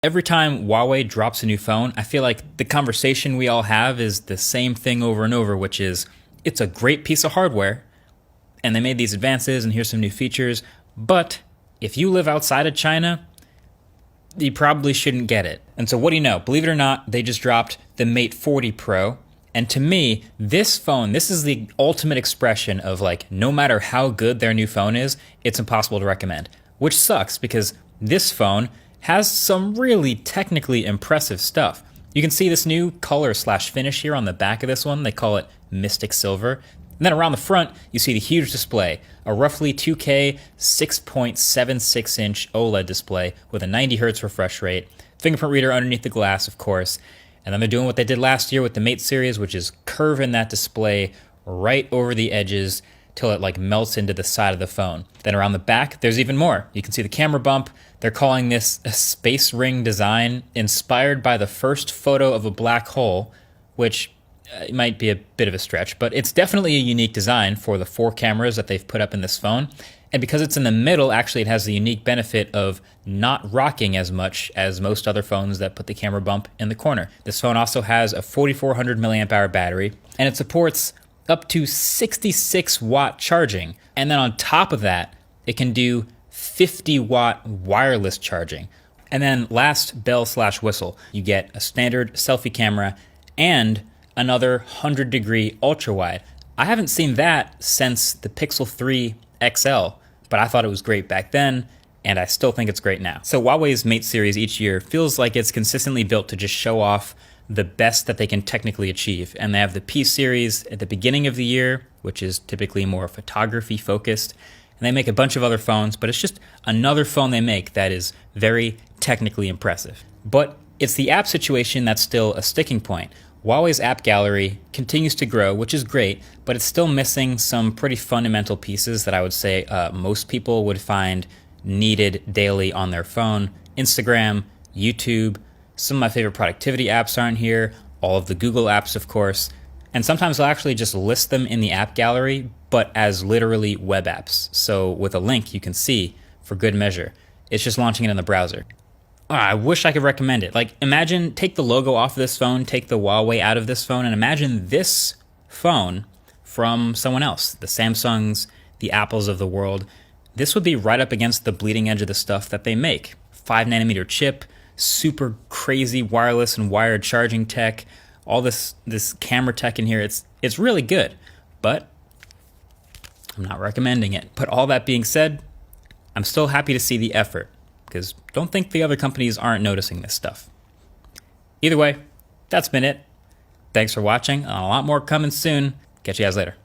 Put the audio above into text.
Every time Huawei drops a new phone, I feel like the conversation we all have is the same thing over and over, which is it's a great piece of hardware and they made these advances and here's some new features, but if you live outside of China, you probably shouldn't get it. And so what do you know? Believe it or not, they just dropped the Mate 40 Pro. And to me, this phone, this is the ultimate expression of like, no matter how good their new phone is, it's impossible to recommend. Which sucks because this phone has some really technically impressive stuff. You can see this new color/finish here on the back of this one. They call it Mystic Silver. And then around the front, you see the huge display, a roughly 2K 6.76-inch OLED display with a 90 Hz refresh rate, fingerprint reader underneath the glass, of course. And then they're doing what they did last year with the Mate series, which is curving that display right over the edges till it like melts into the side of the phone. Then around the back, there's even more. You can see the camera bump. They're calling this a space ring design inspired by the first photo of a black hole, which might be a bit of a stretch, but it's definitely a unique design for the 4 cameras that they've put up in this phone. And because it's in the middle, actually it has the unique benefit of not rocking as much as most other phones that put the camera bump in the corner. This phone also has a 4400 milliamp hour battery, and it supports up to 66 watt charging. And then on top of that, it can do 50 watt wireless charging. And then last bell/whistle, you get a standard selfie camera and another 100-degree ultra wide. I haven't seen that since the Pixel 3 XL, but I thought it was great back then, and I still think it's great now. So Huawei's Mate series each year feels like it's consistently built to just show off the best that they can technically achieve. And they have the P series at the beginning of the year, which is typically more photography focused. And they make a bunch of other phones, but it's just another phone they make that is very technically impressive. But it's the app situation that's still a sticking point. Huawei's app gallery continues to grow, which is great, but it's still missing some pretty fundamental pieces that I would say most people would find needed daily on their phone. Instagram, YouTube, some of my favorite productivity apps aren't here, all of the Google apps, of course, and sometimes I'll actually just list them in the app gallery, but as literally web apps. So with a link you can see for good measure. It's just launching it in the browser. I wish I could recommend it. Like, imagine, take the logo off of this phone, take the Huawei out of this phone, and imagine this phone from someone else, the Samsungs, the Apples of the world. This would be right up against the bleeding edge of the stuff that they make. 5nm chip, super crazy wireless and wired charging tech, all this camera tech in here. It's really good, but I'm not recommending it. But all that being said, I'm still happy to see the effort, because don't think the other companies aren't noticing this stuff. Either way, that's been it. Thanks for watching. A lot more coming soon. Catch you guys later.